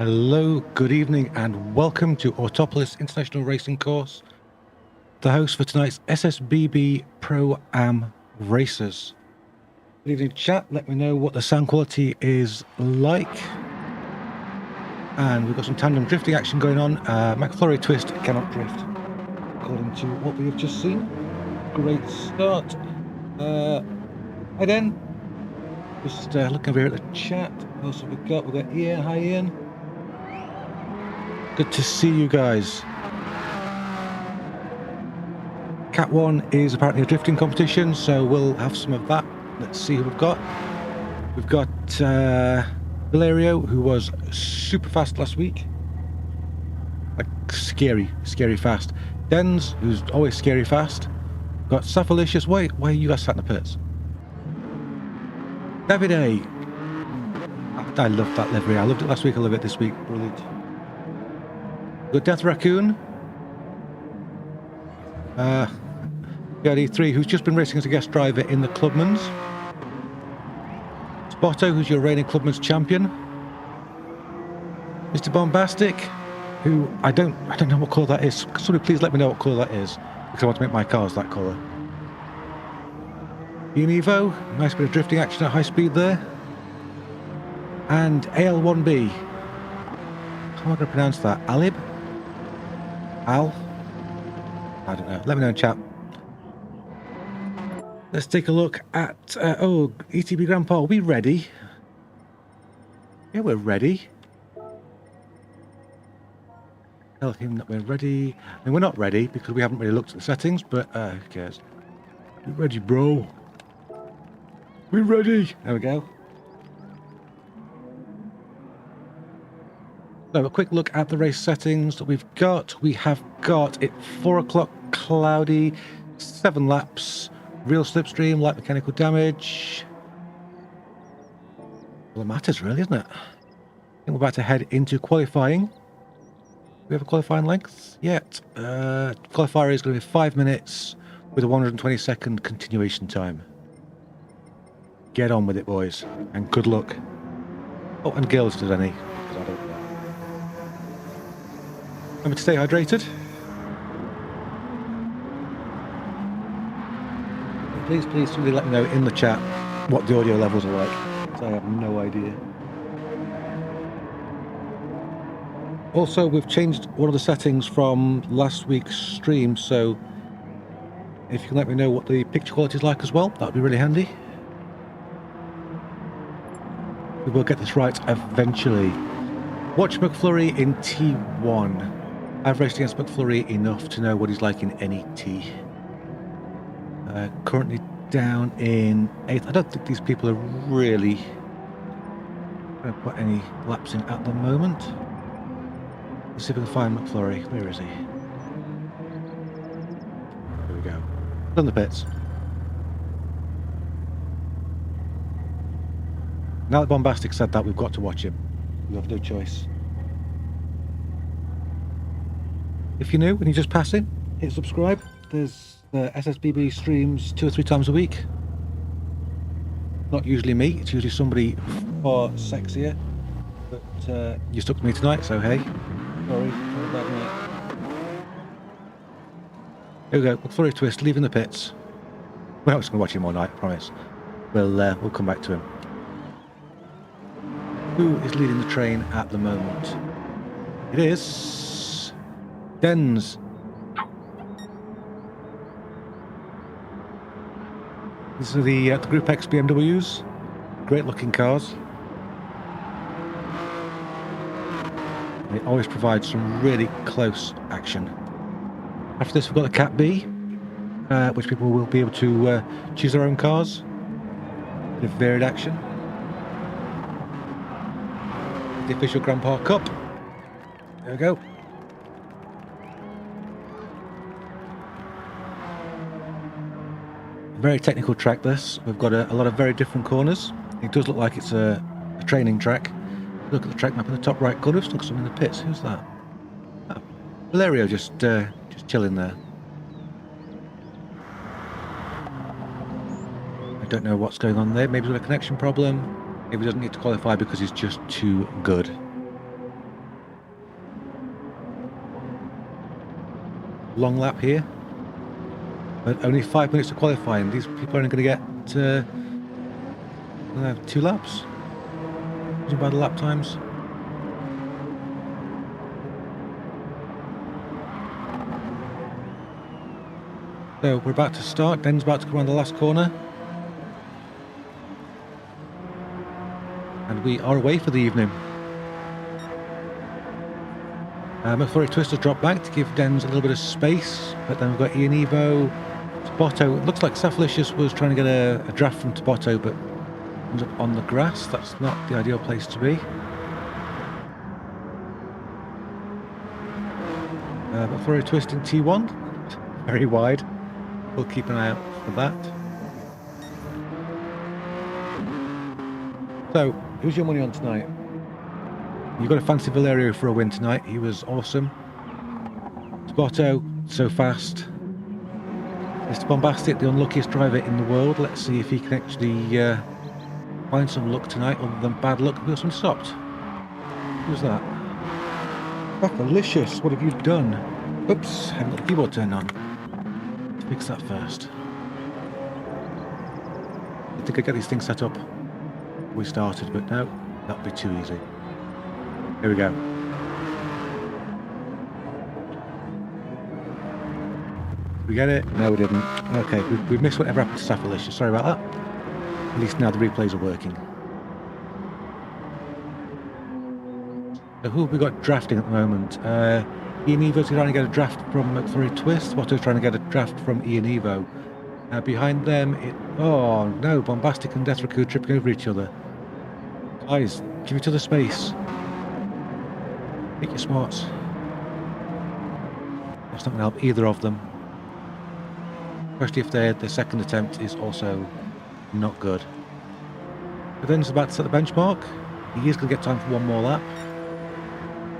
Hello, good evening, and welcome to Autopolis International Racing Course, the host for tonight's SSBB Pro-Am races. Good evening, chat. Let me know what the sound quality is like. And we've got some tandem drifting action going on. McFlurry Twist cannot drift, according to what we have just seen. Great start. Hi, Den. Just looking over here at the chat. What else have we got? We've got Ian. Hi, Ian. Good to see you guys. Cat 1 is apparently a drifting competition, so we'll have some of that. Let's see who we've got. We've got Valerio, who was super fast last week. Like scary fast. Dens, who's always scary fast. Got Safalicious. Why are you guys sat in the pits? David A. I love that livery. I loved it last week, I love it this week. Brilliant. Good Death Raccoon. Got E3, who's just been racing as a guest driver in the Clubman's. Spotto, who's your reigning Clubman's champion. Mr. Bombastic, who I don't know what colour that is. Somebody please let me know what colour that is, because I want to make my cars that colour. Evo, nice bit of drifting action at high speed there. And AL1B. How am I going to pronounce that? Alib? Al? I don't know. Let me know in chat. Let's take a look at... ETB Grandpa, are we ready? Yeah, we're ready. Tell him that we're ready. I mean, we're not ready because we haven't really looked at the settings, but who cares? We're ready, bro. We're ready. There we go. So a quick look at the race settings that we've got. We have got it 4 o'clock cloudy, 7 laps, real slipstream, light mechanical damage. Well, it matters really, isn't it? I think we're about to head into qualifying. We have a qualifying length yet. Qualifier is going to be 5 minutes with a 120-second continuation time. Get on with it, boys, and good luck. Oh, and girls, if there's any. Because I don't know. Remember to stay hydrated. Please, somebody let me know in the chat what the audio levels are like, because I have no idea. Also, we've changed one of the settings from last week's stream, so if you can let me know what the picture quality is like as well, that would be really handy. We will get this right eventually. Watch McFlurry in T1. I've raced against McFlurry enough to know what he's like in any T. Currently down in 8th. I don't think these people are really going to put any laps in at the moment. Let's see if we can find McFlurry. Where is he? There we go. Done the pits. Now that Bombastic said that, we've got to watch him. We have no choice. If you're new and you're just passing, hit subscribe. There's SSBB streams 2 or 3 times a week. Not usually me, it's usually somebody far sexier. But you stuck to me tonight, so hey. Sorry about that. Here we go, McFlurry Twist leaving the pits. We're not just going to watch him all night, I promise. We'll come back to him. Who is leading the train at the moment? It is Dens. These are the Group X BMWs. Great looking cars. They always provide some really close action. After this, we've got the Cat B, which people will be able to choose their own cars. Bit of varied action. The official Grandpa Cup. There we go. Very technical track this. We've got a lot of very different corners. It does look like it's a training track. Look at the track map in the top right corner. Looks like someone in the pits. Who's that? Oh, Valerio just chilling there. I don't know what's going on there. Maybe he's got a connection problem. Maybe he doesn't need to qualify because he's just too good. long lap here. But only 5 minutes to qualifying. These people are only going to get 2 laps. Judging by the lap times. So we're about to start. Den's about to come around the last corner. And we are away for the evening. McFlurry Twist has dropped back to give Dens a little bit of space. But then we've got Ian Evo, Tabotto. It looks like Safalicious was trying to get a draft from Tabotto, but ends up on the grass. That's not the ideal place to be. McFlurry Twist in T1. Very wide. We'll keep an eye out for that. So, who's your money on tonight? You've got to fancy Valerio for a win tonight. He was awesome. Tabotto, so fast. Mr. Bombastic, the unluckiest driver in the world. Let's see if he can actually find some luck tonight other than bad luck. Who someone stopped? Who's that? Delicious. What have you done? Oops, I haven't got the keyboard turned on. Fix that first. I think I'd get these things set up before we started, but no, that'd be too easy. Here we go. Did we get it? No, we didn't. Okay, we missed whatever happened to Safalicious. Sorry about that. At least now the replays are working. So who have we got drafting at the moment? Ian Evo's trying to get a draft from McFlurry Twist. Watto's trying to get a draft from Ian Evo. Behind them, oh no, Bombastic and Death Raccoon tripping over each other. Guys, give each other space. Make your smarts. That's not going to help either of them. Especially if their second attempt is also not good. But then it's about to set the benchmark. He is going to get time for one more lap.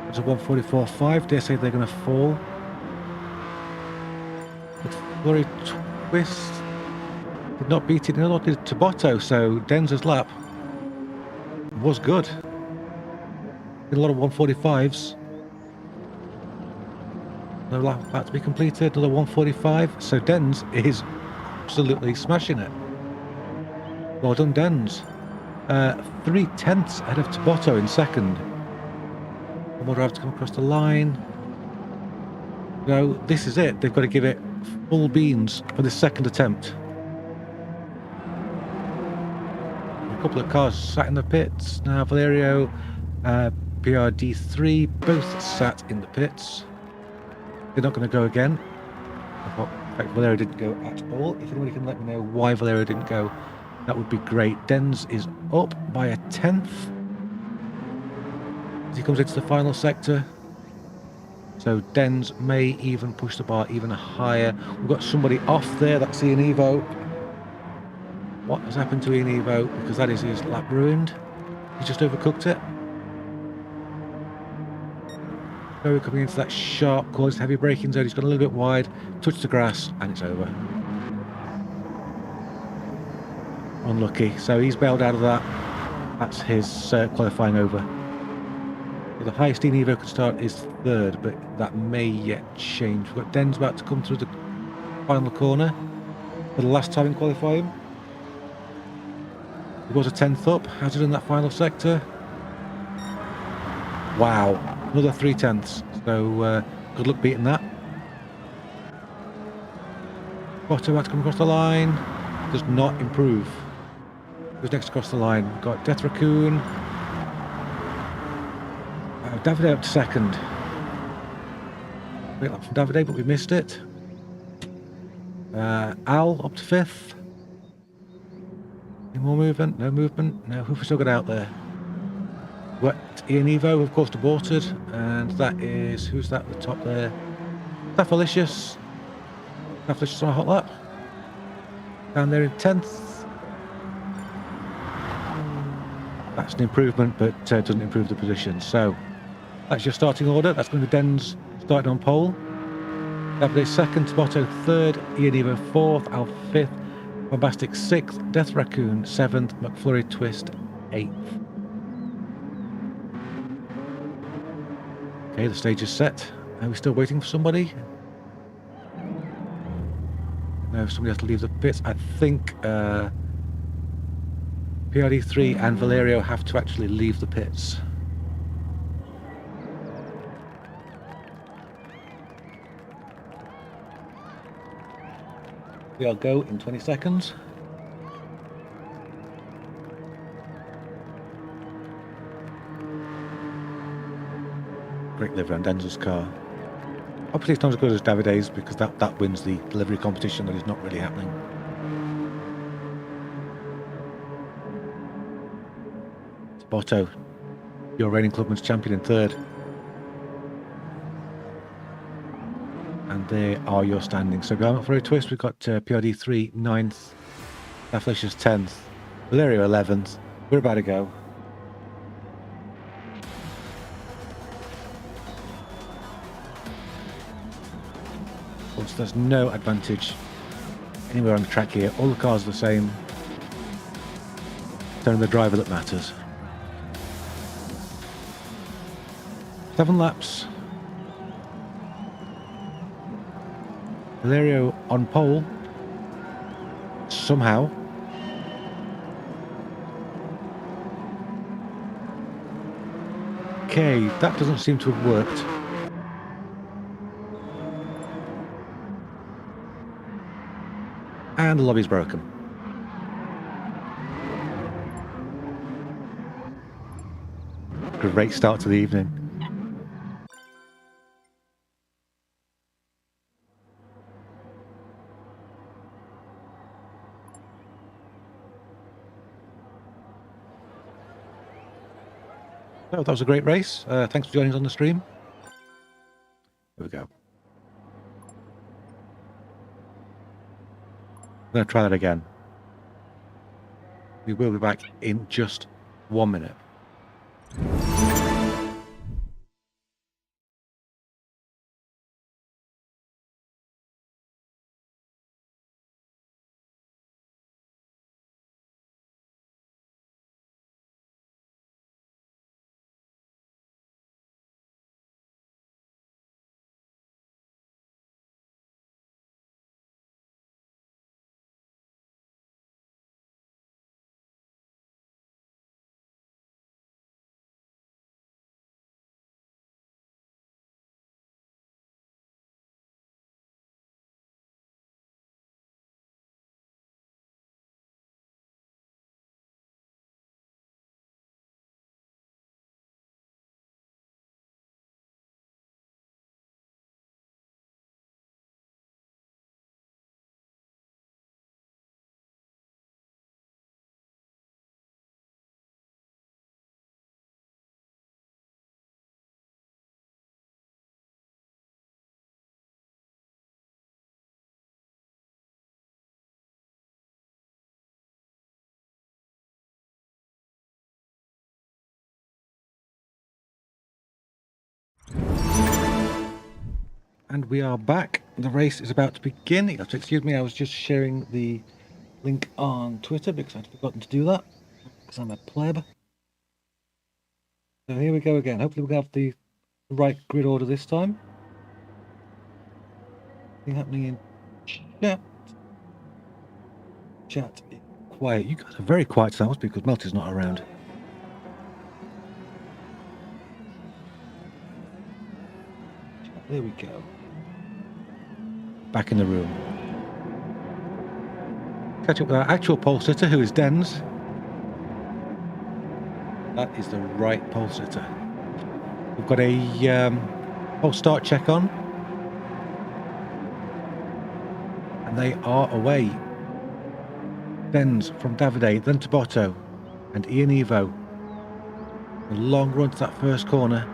It's a 1:44.5. Dare say they're going to fall. But Flurry Twist did not beat it. Neither did Tabotto. So Denz's lap was good. Did a lot of 1:45s. Another lap about to be completed. Another 1:45. So Dens is absolutely smashing it. Well done, Dens. 3/10 ahead of Tabotto in second. One more driver to come across the line. So this is it. They've got to give it full beans for the second attempt. A couple of cars sat in the pits. Now Valerio, PRD3, both sat in the pits. They're not going to go again. In fact, Valerio didn't go at all. If anybody can let me know why Valerio didn't go, that would be great. Dens is up by a 10th. As he comes into the final sector. So Dens may even push the bar even higher. We've got somebody off there. That's Ian Evo. What has happened to Ian Evo? Because that is his lap ruined. He just overcooked it. Very coming into that sharp corner, heavy braking zone. He's gone a little bit wide, touched the grass, and it's over. Unlucky. So he's bailed out of that. That's his qualifying over. The highest Ian Evo could start is third, but that may yet change. We've got Dens about to come through the final corner for the last time in qualifying. He was a 10th up. How's it in that final sector? Wow, another 3/10. So good luck beating that. Otto about to come across the line. Does not improve. Who's next across the line? We've got Death Raccoon. Davide up to second. Great lap from Davide, but we missed it. Al up to 5th. Any more movement? No movement. No, who've we still got out there? What? Ian Evo, of course, aborted. And that is, who's that at the top there? Safalicious. Safalicious on a hot lap. Down there in 10th. That's an improvement, but doesn't improve the position. So that's your starting order. That's going to be Dens starting on pole. Davide second, Tabotto third, Ian Evo fourth, Al fifth, Bombastic sixth, Death Raccoon seventh, McFlurry Twist eighth. Okay, the stage is set. Are we still waiting for somebody? No, somebody has to leave the pits. I think PRD3 and Valerio have to actually leave the pits. We'll go in 20 seconds. Great livery on Denzel's car. Obviously it's not as good as Davide's because that wins the delivery competition that is not really happening. Botto, your reigning clubman's champion in third. And there are your standings. So going up for a twist, we've got PRD3 9th, Afflicious 10th, Valerio 11th. We're about to go. Of course, there's no advantage anywhere on the track here. All the cars are the same. It's only the driver that matters. 7 laps. Valerio on pole. Somehow. Okay, that doesn't seem to have worked. And the lobby's broken. Great start to the evening. So that was a great race. Thanks for joining us on the stream. Here we go. I'm going to try that again. We will be back in just 1 minute. And we are back. The race is about to begin. You have to excuse me, I was just sharing the link on Twitter because I'd forgotten to do that because I'm a pleb. So here we go again. Hopefully we'll have the right grid order this time. Nothing happening in chat. Chat is quiet. You guys are very quiet tonight. Must be because Melty's not around. There we go. Back in the room. Catch up with our actual pole sitter, who is Dens. That is the right pole sitter. We've got a pole start check on. And they are away. Dens from Davide, then to Botto, and Ian Evo. A long run to that first corner.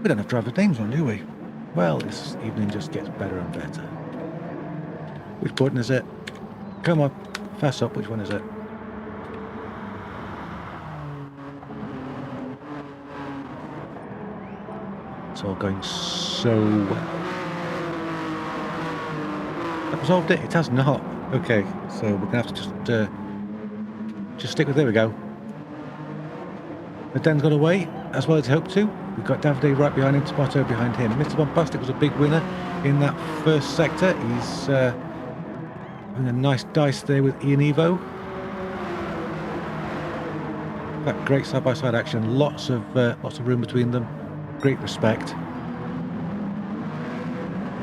We don't have driver names on, do we? Well, this evening just gets better and better. Which button is it? Come on, fast up, which one is it? It's all going so well. That resolved it? It has not. Okay, so we're going to have to just stick with, there we go. The Den's got away, as well as he hoped to. We've got Davide right behind him, Tomato behind him. Mr. Bombastic was a big winner in that first sector. He's having a nice dice there with Ian Evo. That great side-by-side action, lots of room between them, great respect.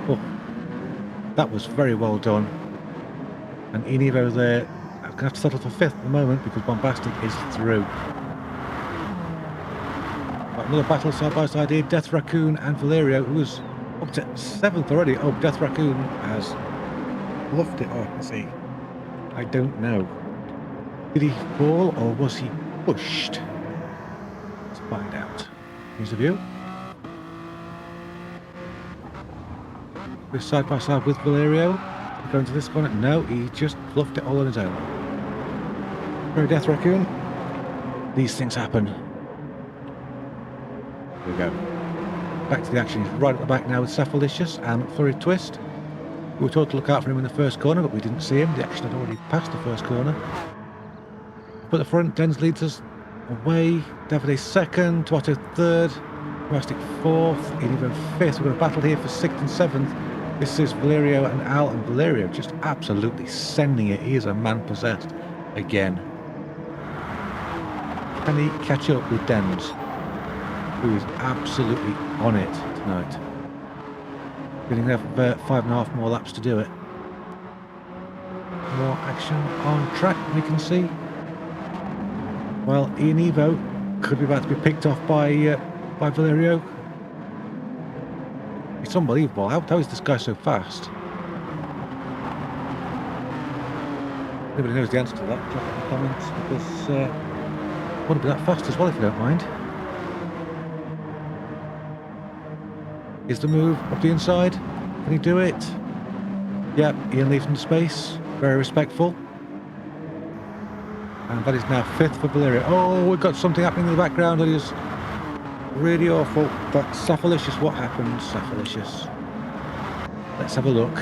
Oh, that was very well done. And Ian Evo there, I'm going to have to settle for 5th at the moment because Bombastic is through. Another battle side-by-side here, Death Raccoon and Valerio, who was up to 7th already. Oh, Death Raccoon has bluffed it. Oh, I can see. I don't know. Did he fall or was he pushed? Let's find out. Here's the view. We're side by side with Valerio. Going to this corner. No, he just bluffed it all on his own. Very Death Raccoon. These things happen. Here we go. Back to the action. He's right at the back now with Saphalicious and Flurry Twist. We were told to look out for him in the first corner, but we didn't see him. The action had already passed the first corner. But the front, Dens leads us away. Davide 2nd, Tuato 3rd, Bombastic 4th, Ian 5th. We've got a battle here for 6th and 7th. This is Valerio and Al, and Valerio just absolutely sending it. He is a man possessed again. Can he catch up with Dens, who is absolutely on it tonight? We have 5.5 more laps to do it. More action on track, we can see. Well, Ian Evo could be about to be picked off by Valerio. It's unbelievable. How is this guy so fast? Nobody knows the answer to that. Drop it in the comments because I want to be that fast as well if you don't mind. Is the move up the inside? Can he do it? Yep, Ian leaves him space. Very respectful. And that is now 5th for Valerio. Oh, we've got something happening in the background that is really awful. That's Saphalicious. What happened, Saphalicious? Let's have a look.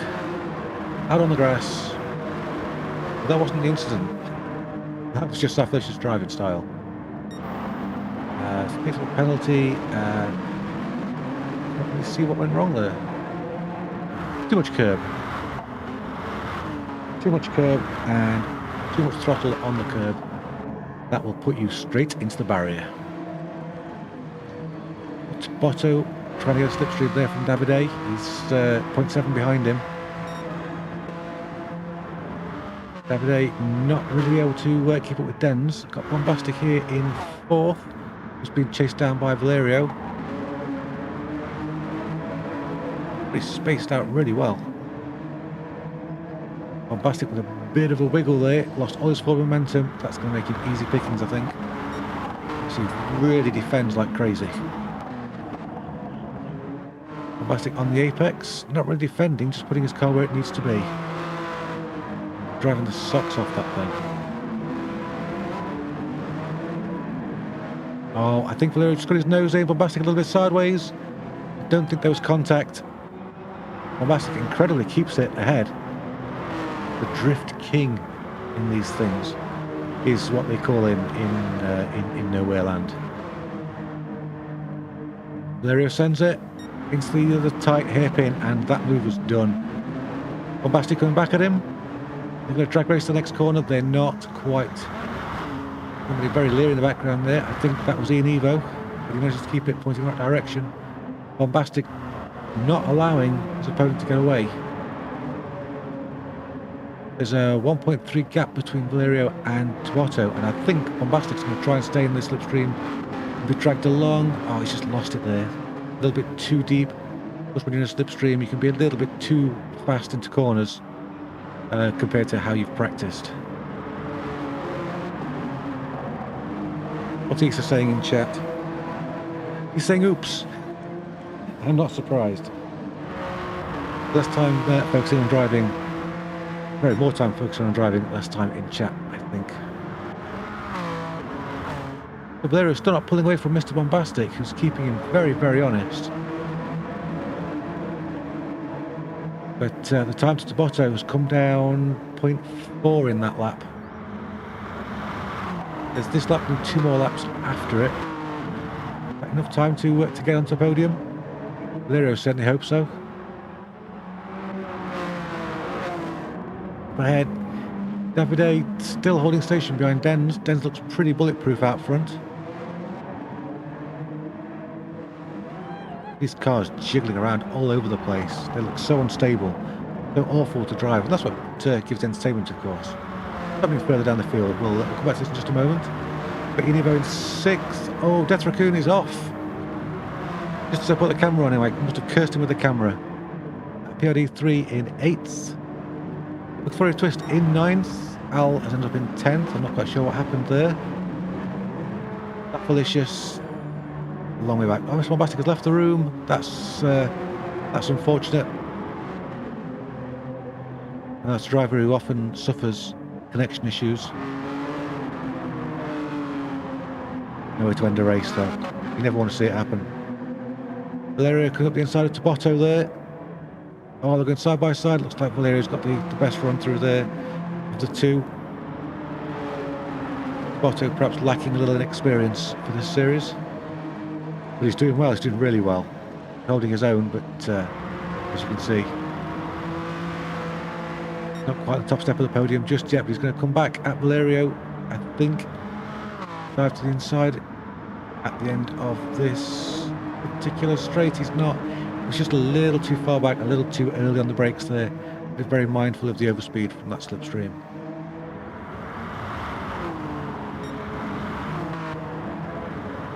Out on the grass. But that wasn't the incident. That was just Saphalicious driving style. It's a penalty. Let me see what went wrong there. Too much curb. Too much curb and too much throttle on the curb. That will put you straight into the barrier. Botto trying to get a slipstream there from Davide. He's 0.7 behind him. Davide not really able to keep up with Dens. Got Bombastic here in 4th. He's been chased down by Valerio. He's spaced out really well. Bombastic with a bit of a wiggle there, lost all his forward momentum. That's going to make him easy pickings, I think. So he really defends like crazy. Bombastic on the apex, not really defending, just putting his car where it needs to be. Driving the socks off that thing. Oh, I think Valerio just got his nose in. Bombastic a little bit sideways. I don't think there was contact. Bombastic incredibly keeps it ahead. The drift king in these things is what they call him in Nowhere Land. Valerio sends it into the other tight hairpin, and that move was done. Bombastic coming back at him. They're going to drag race the next corner. They're not quite. Somebody very leery in the background there. I think that was Ian Evo, but he manages to keep it pointing in the right direction. Bombastic not allowing his opponent to get away. There's a 1.3 gap between Valerio and Tuato, and I think Bombastic's going to try and stay in the slipstream and be dragged along. Oh, he's just lost it there. A little bit too deep. Plus, when you're in a slipstream, you can be a little bit too fast into corners compared to how you've practiced. What's Issa saying in chat? He's saying oops. I'm not surprised. Less time focusing on driving. More time focusing on driving, less time in chat, I think. But Valerio's still not pulling away from Mr. Bombastic, who's keeping him very, very honest. But the time to Tabotto has come down 0.4 in that lap. There's this lap and 2 more laps after it. That enough time to get onto the podium? Valerio certainly hope so. Up ahead, Davide still holding station behind Dens. Dens looks pretty bulletproof out front. These cars jiggling around all over the place. They look so unstable, so awful to drive. And that's what gives entertainment, of course. Something further down the field. We'll come back to this in just a moment. But Inivo in 6th. Oh, Death Raccoon is off. Just as I put the camera on him, I must have cursed him with the camera. PRD 3 in 8th. McFlurry Twist in 9th. Al has ended up in 10th. I'm not quite sure what happened there. That Felicius, a long way back. Oh, Miss Bombastic has left the room. That's unfortunate. And that's a driver who often suffers connection issues. No way to end a race though. You never want to see it happen. Valerio coming up the inside of Tabotto there. Oh, they're going side by side. Looks like Valerio's got the best run through there of the two. Tabotto perhaps lacking a little inexperience for this series. But he's doing well, he's doing really well. Holding his own, but as you can see, not quite the top step of the podium just yet, but he's going to come back at Valerio, I think. Dive to the inside at the end of this particular straight. He's not. He's just a little too far back, a little too early on the brakes there. Be very mindful of the overspeed from that slipstream.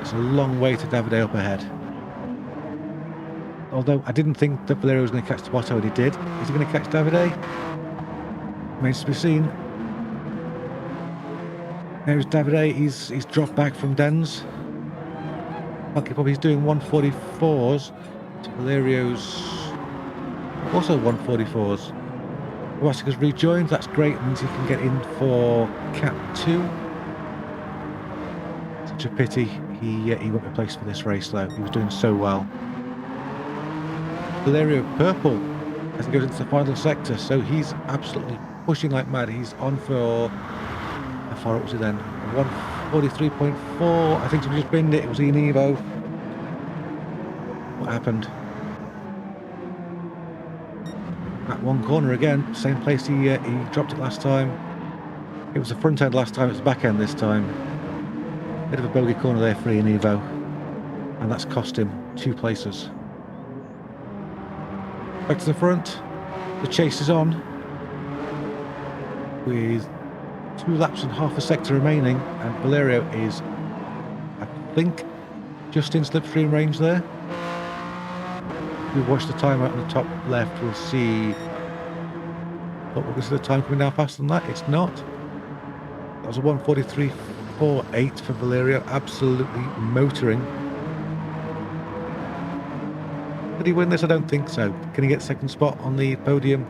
It's a long way to Davide up ahead. Although I didn't think that Valerio was going to catch Tabotto, and he did. Is he going to catch Davide? Remains to be seen. There's Davide, he's dropped back from Dens. Funky Puppy's doing 144s. Valerio's also 144s. Wasik has rejoined, that's great, it means he can get in for Cat 2. Such a pity he won't be placed for this race though, he was doing so well. Valerio purple as he goes into the final sector, so he's absolutely pushing like mad. He's on for, how far up was he then? 143.4, I think somebody just binned it, it was Ian Evo. What happened? That one corner again, same place he dropped it last time. It was the front end last time, it's the back end this time. Bit of a bogey corner there for Ian Evo, and that's cost him 2 places. Back to the front, the chase is on with 2 laps and half a sector remaining, and Valerio is, I think, just in slipstream range there. If we watch the timer on the top left, we'll see. But we'll see the time coming down faster than that. It's not. That was a 143.48 for Valerio, absolutely motoring. Did he win this? I don't think so. Can he get second spot on the podium?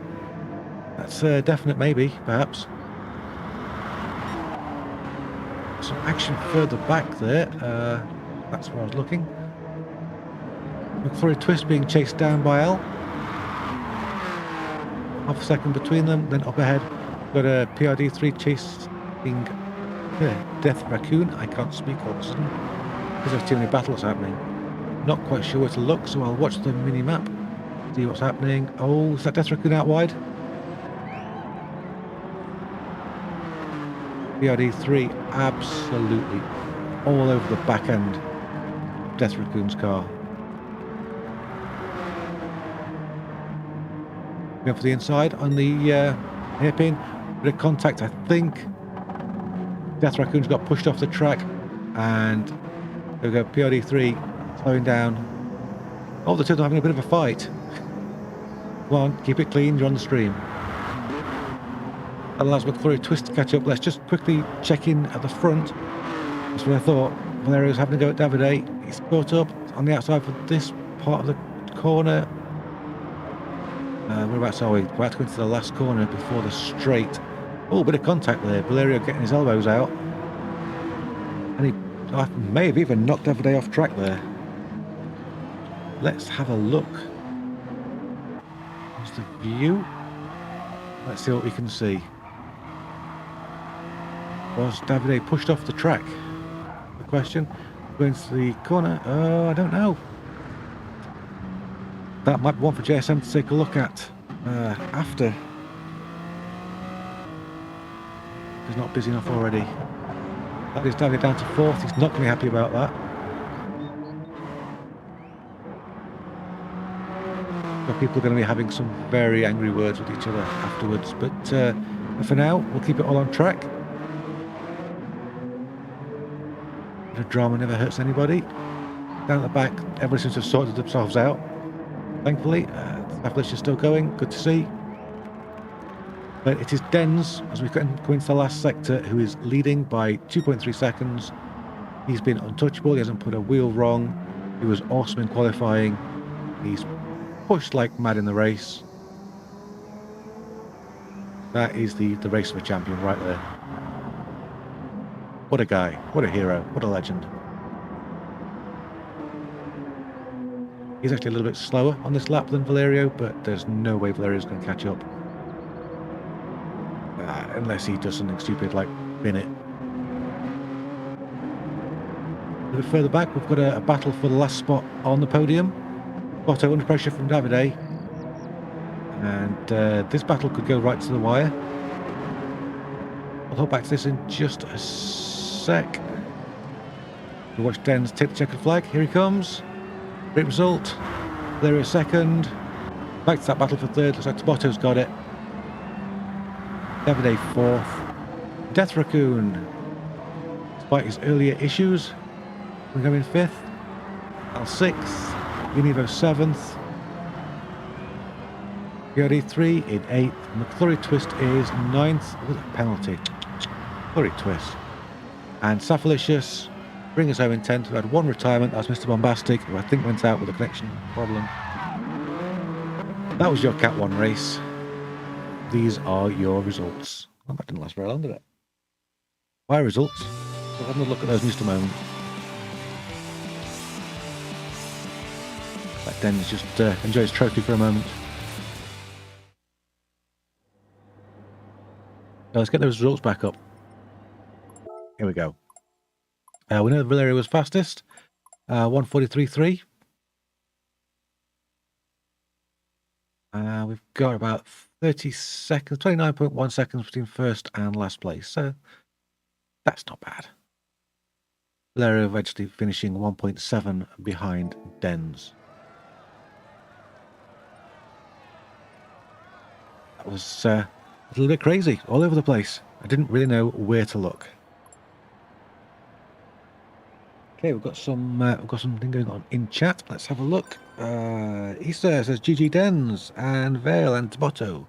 That's a definite maybe, perhaps. Some action further back there. That's where I was looking. McFlurry Twist being chased down by L. Half a second between them, then up ahead. Got a PRD 3 chasing Death Raccoon. I can't speak all of a sudden because there's too many battles happening. Not quite sure where to look, so I'll watch the mini map, see what's happening. Oh, is that Death Raccoon out wide? PRD 3 absolutely all over the back end of Death Raccoon's car. Going for the inside on the hairpin. Bit of contact, I think. Death Raccoon's got pushed off the track, and there we go. PRD 3 slowing down. Oh, the two are having a bit of a fight. Come on, keep it clean, you're on the stream. That allows McFlurry Twist to catch up. Let's just quickly check in at the front. That's what I thought. Valerio's having to go at Davide. He's caught up on the outside for this part of the corner. Whereabouts are we? We're about to go into the last corner before the straight. Oh, bit of contact there. Valerio getting his elbows out. And he may have even knocked Davide off track there. Let's have a look. Here's the view. Let's see what we can see. Was Davide pushed off the track? The question. Going to the corner. Oh, I don't know. That might be one for JSM to take a look at after. He's not busy enough already. That is down to 4th. He's not going to be happy about that. But people are going to be having some very angry words with each other afterwards. But for now, we'll keep it all on track. The drama never hurts anybody. Down at the back, everyone seems to have sorted themselves out. Thankfully, Autopolis is still going. Good to see. But it is Dens, as we go into the last sector, who is leading by 2.3 seconds. He's been untouchable. He hasn't put a wheel wrong. He was awesome in qualifying. He's pushed like mad in the race. That is the race of a champion right there. What a guy. What a hero. What a legend. He's actually a little bit slower on this lap than Valerio, but there's no way Valerio's going to catch up. Unless he does something stupid like bin it. A bit further back, we've got a battle for the last spot on the podium. Otto under pressure from Davide. And this battle could go right to the wire. I'll hold back to this in just a sec. We watch Dens take the checkered flag. Here he comes. Great result. Valerio second. Back to that battle for third. Looks like Tabotto's got it. Davide 4th. Death Raccoon, despite his earlier issues, will go in 5th. Al 6th. Univo 7th. Fiori 3 in 8th. McFlurry Twist is 9th with a penalty. McFlurry Twist. And Safalicious bring us home in 10th. We had one retirement. That was Mr. Bombastic, who I think went out with a connection problem. That was your Cat 1 race. These are your results. Well, that didn't last very long, did it? My results. We'll have a look at those in just a moment. Let Dennis just enjoy his trophy for a moment. Now let's get those results back up. Here we go. We know that Valerio was fastest. 1:43.3. We've got about 30 seconds, 29.1 seconds between first and last place. So that's not bad. Valerio eventually finishing 1.7 behind Dens. That was a little bit crazy, all over the place. I didn't really know where to look. Okay, we've got something going on in chat. Let's have a look. Issa says GG Dens and Vale and Tabotto.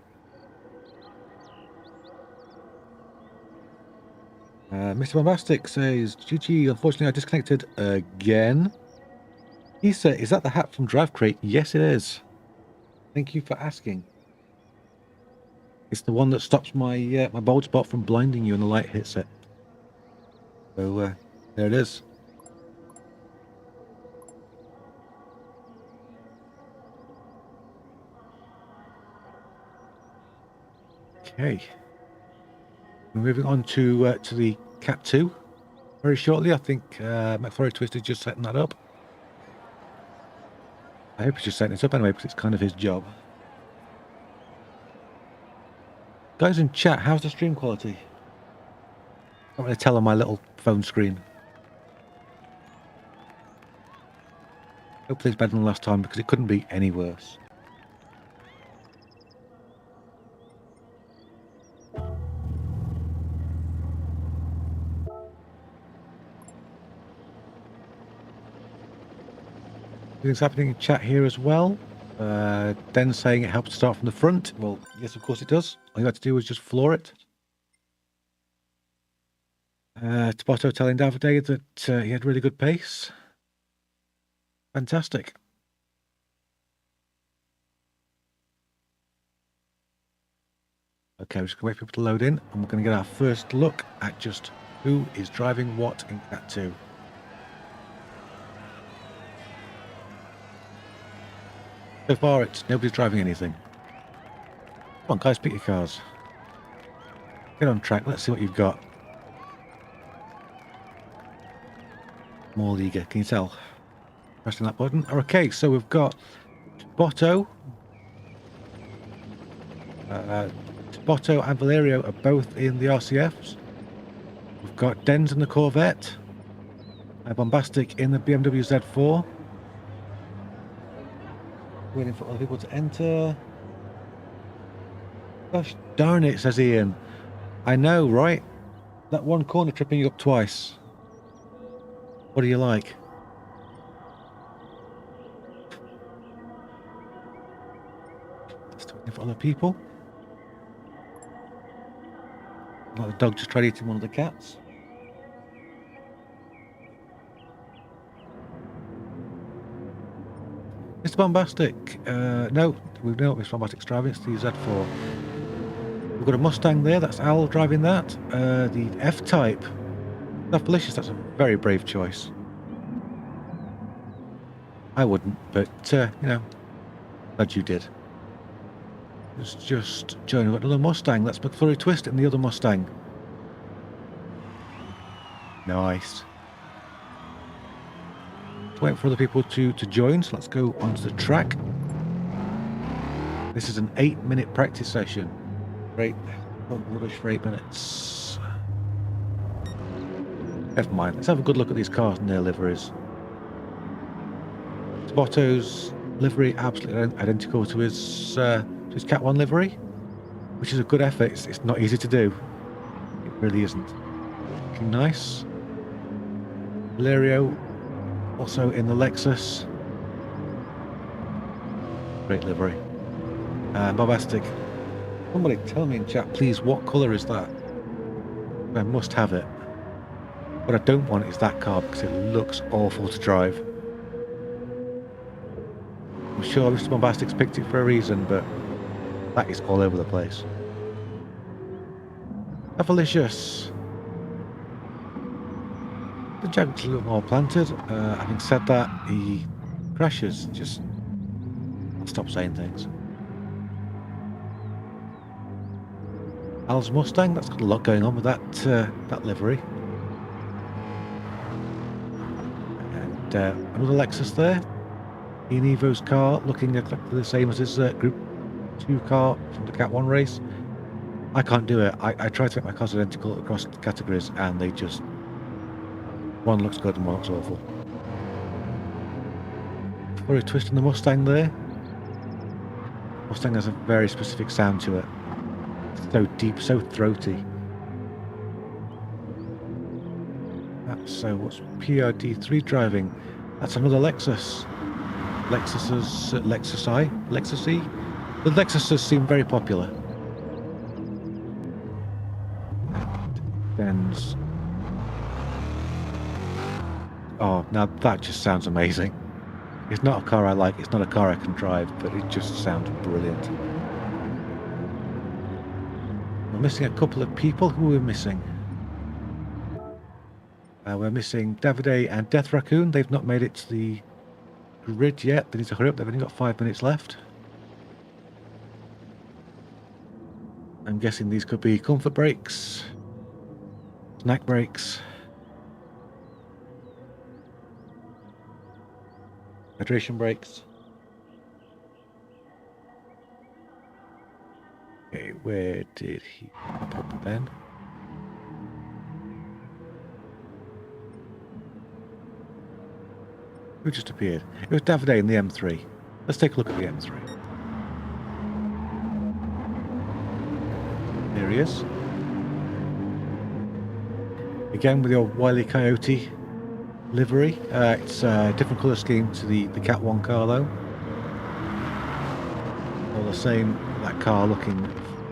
Mr. Bombastic says GG. Unfortunately, I disconnected again. Issa, is that the hat from Drive Crate? Yes, it is. Thank you for asking. It's the one that stops my my bold spot from blinding you when the light hits it. So there it is. Okay. We're moving on to the Cat 2 very shortly. I think McFlurry Twist is just setting that up. I hope he's just setting it up anyway, because it's kind of his job. Guys in chat, how's the stream quality? I'm going to tell on my little phone screen. Hopefully it's better than last time, because it couldn't be any worse. Things happening in chat here as well. Den saying it helps to start from the front. Well, yes, of course it does. All you have to do is just floor it. Tabotto telling Davide that he had really good pace. Fantastic. Okay, we're just going to wait for people to load in, and we're going to get our first look at just who is driving what in Cat 2. So far, it's nobody's driving anything. Come on, guys, pick your cars. Get on track. Let's see what you've got. More eager, can you tell? Pressing that button. Okay, so we've got Botto. Botto and Valerio are both in the RCFs. We've got Dens in the Corvette. Bombastic in the BMW Z4. Waiting for other people to enter. Gosh darn it, says Ian. I know, right? That one corner tripping you up twice. What do you like? Just waiting for other people. Like the dog just tried eating one of the cats. Mr. Bombastic. No, we know Mr. Bombastic's driving. It's the Z4. We've got a Mustang there. That's Al driving that. The F-Type. That's delicious. That's a very brave choice. I wouldn't, but, you know, glad you did. It's just joining. We've got another Mustang. That's McFlurry Twist in the other Mustang. Nice. Waiting for other people to join, so let's go onto the track. This is an 8-minute practice session. Great. Rubbish for 8 minutes. Never mind. Let's have a good look at these cars and their liveries. Botto's livery absolutely identical to his Cat 1 livery, which is a good effort. It's not easy to do. It really isn't. Looking nice. Valerio also in the Lexus. Great livery. Bombastic. Somebody tell me in chat, please, what colour is that? I must have it. What I don't want is that car because it looks awful to drive. I'm sure Mr. Bombastic's picked it for a reason, but that is all over the place. Avalicious. The Jaguar's a little more planted. Having said that, he crashes. I'll stop saying things. Al's Mustang, that's got a lot going on with that livery. And another Lexus there. Ian Evo's car looking exactly the same as his Group 2 car from the Cat 1 race. I can't do it. I try to make my cars identical across the categories and they just... one looks good and one looks awful. Very twist in the Mustang there. Mustang has a very specific sound to it. So deep, so throaty. So what's PRD3 driving? That's another Lexus. Lexus-E. The Lexuses seem very popular. Benz. Oh, now that just sounds amazing. It's not a car I like, it's not a car I can drive, but it just sounds brilliant. We're missing a couple of people. Who we're missing? We're missing Davide and Death Raccoon. They've not made it to the grid yet. They need to hurry up. They've only got 5 minutes left. I'm guessing these could be comfort breaks, snack breaks, hydration breaks. Okay, where did he pop then? Who just appeared? It was Davide in the M3. Let's take a look at the M3. There he is. Again with your Wile E. Coyote livery. It's a different colour scheme to the Cat 1 car though. All the same, that car looking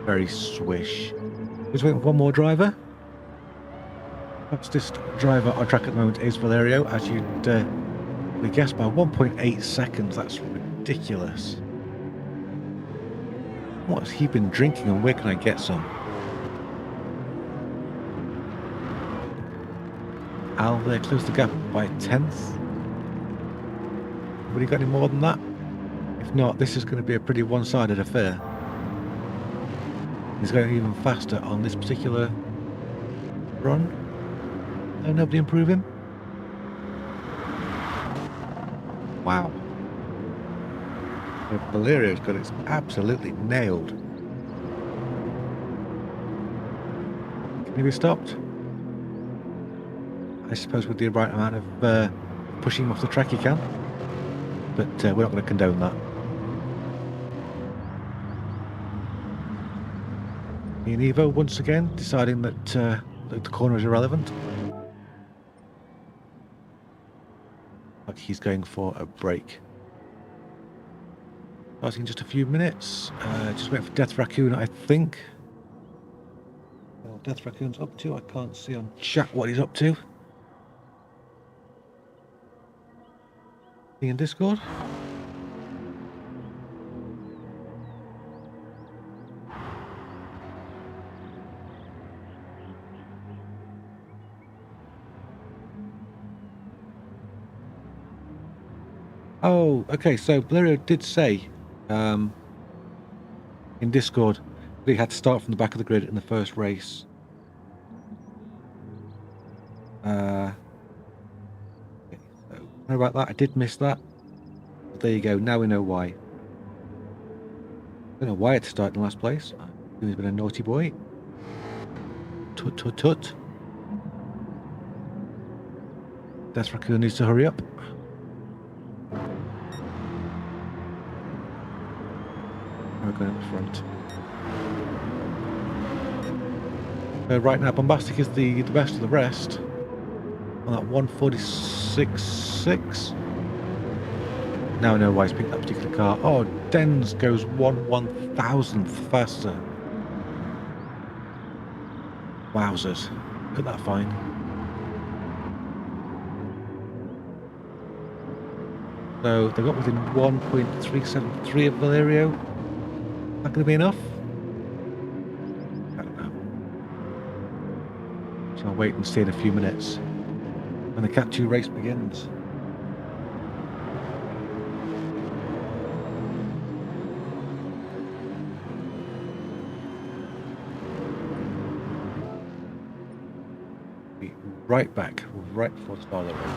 very swish. Just waiting for one more driver. Fastest driver on track at the moment is Valerio, as you'd guess, by 1.8 seconds. That's ridiculous. What has he been drinking and where can I get some? Al there closed the gap by a 10th. Would he got any more than that? If not, this is going to be a pretty one-sided affair. He's going even faster on this particular run. Oh, nobody improve him? Wow. Valerio's got it absolutely nailed. Can he be stopped? I suppose with the right amount of pushing him off the track you can. But we're not going to condone that. Ian Evo once again deciding that the corner is irrelevant. Like he's going for a break. Starting in just a few minutes. Just waiting for Death Raccoon, I think. What Death Raccoon's up to, I can't see on chat what he's up to. In Discord. Oh, okay, so Valerio did say in Discord that he had to start from the back of the grid in the first race. Okay, so sorry about that, I did miss that. But there you go, now we know why. I don't know why it started in last place. He's been a naughty boy. Tut tut tut. Death Raccoon needs to hurry up. We're going up the front. Right now, Bombastic is the best of the rest on that 146.6. Now I know why he's picked that particular car. Oh, Dens goes 1/1000th faster. Wowzers. Look at that fine. So they got within 1.373 of Valerio. Not going to be enough? I don't know. So I'll wait and see in a few minutes when the Cat 2 race begins. Be right back, right before the start of the race.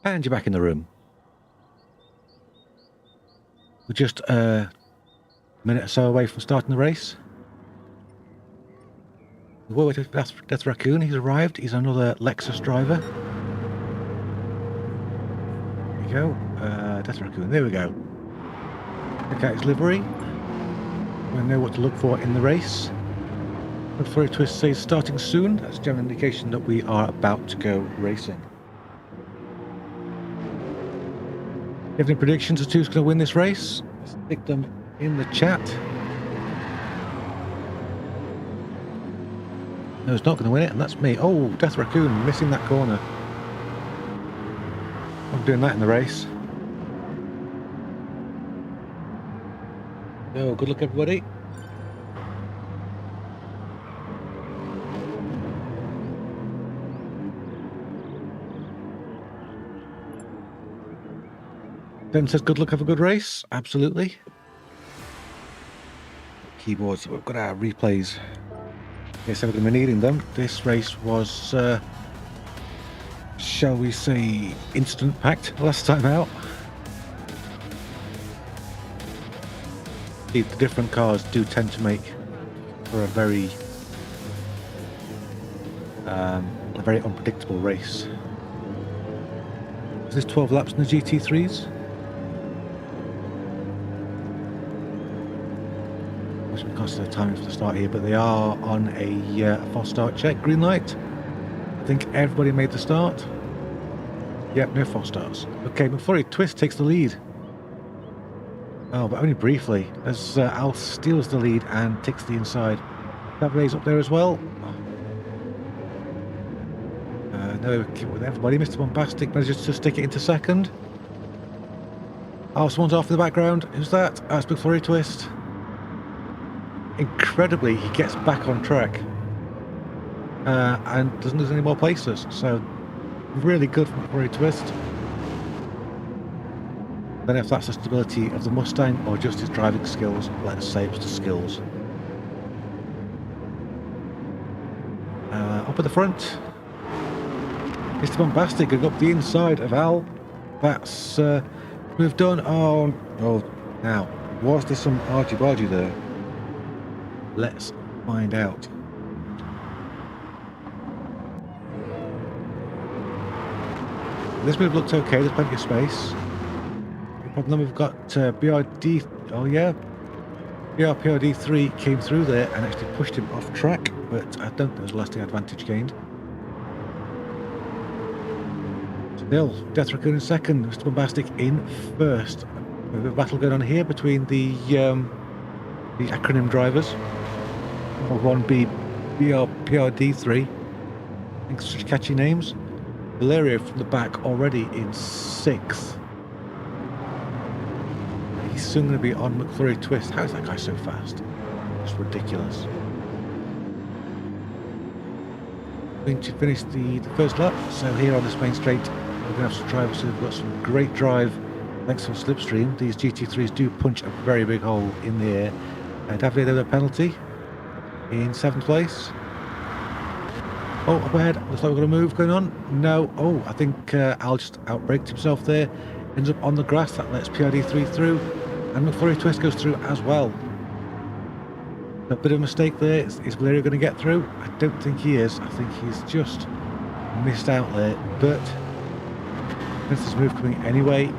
And you're back in the room. We're just a minute or so away from starting the race. We're waiting for Death Raccoon. He's arrived. He's another Lexus driver. There we go. Death Raccoon. There we go. Look at his livery. We know what to look for in the race. Look for it to say starting soon. That's a general indication that we are about to go racing. If you have any predictions as to who's going to win this race, stick them in the chat. No, it's not going to win it, and that's me. Oh, Death Raccoon missing that corner. I'm doing that in the race. So good luck, everybody. Ben says good luck, have a good race. Absolutely. Keyboards, we've got our replays. Yes, we're going to be needing them. This race was, shall we say, incident packed last time out. The different cars do tend to make for a very unpredictable race. Is this 12 laps in the GT3s? We can't see the timing for the start here, but they are on a false start check. Green light. I think everybody made the start. Yep, no false starts. Okay, McFlurry Twist takes the lead. Oh, but only briefly, as Al steals the lead and takes the inside. Davlay's up there as well. No, keep with everybody. Mr. Bombastic manages to stick it into second. Oh, someone's off in the background. Who's that? Oh, it's McFlurry Twist. Incredibly, he gets back on track and doesn't lose any more places. So, really good from McFlurry Twist. Then if that's the stability of the Mustang or just his driving skills, let's say it's the skills. Up at the front, Mr. Bombastic going up the inside of Al. That's moved done. Oh, now, was there some argy-bargy there? Let's find out. This move looked okay, there's plenty of space. Problem, we've got BRD, oh yeah, BRPRD3 came through there and actually pushed him off track, but I don't think there's a lasting advantage gained. Still, Death Raccoon in second, Mr. Bombastic in first. We have a battle going on here between the acronym drivers. One B, BRPRD3, I think such catchy names. Valerio from the back already in sixth. He's soon going to be on McFlurry Twist. How is that guy so fast? It's ridiculous. Going to finish the first lap. So here on this main straight, we're going to have some drivers who've got some great drive thanks to slipstream. These GT3s do punch a very big hole in the air. Davide with a penalty in 7th place. Oh, up ahead. Looks like we've got a move going on. No. Oh, I think Al just outbraked himself there. Ends up on the grass. That lets PRD3 through. And McFlurry Twist goes through as well. A bit of a mistake there. Is Valerio going to get through? I don't think he is. I think he's just missed out there. But there's this move coming anyway.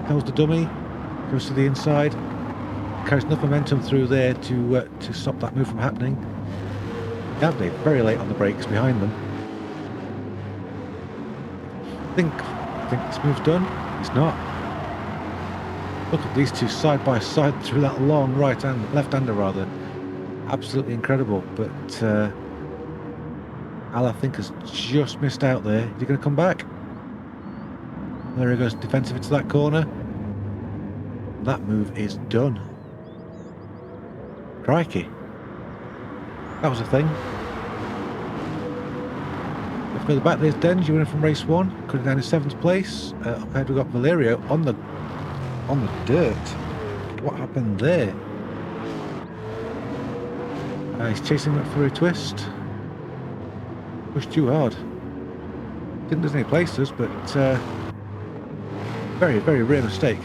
Tells the dummy. Goes to the inside. Carries enough momentum through there to stop that move from happening. Davide very late on the brakes behind them. I think this move's done. It's not. Look at these two side by side through that long left-hander rather. Absolutely incredible. But Al, I think, has just missed out there. Is he going to come back? There he goes, defensive into that corner. That move is done. Crikey. That was a thing. Further back, there's Denge, winning from race 1. Cutting down in 7th place. Up ahead, we've got Valerio on the dirt. What happened there? He's chasing McFlurry Twist. Pushed too hard. Didn't lose any places, but very, very rare mistake.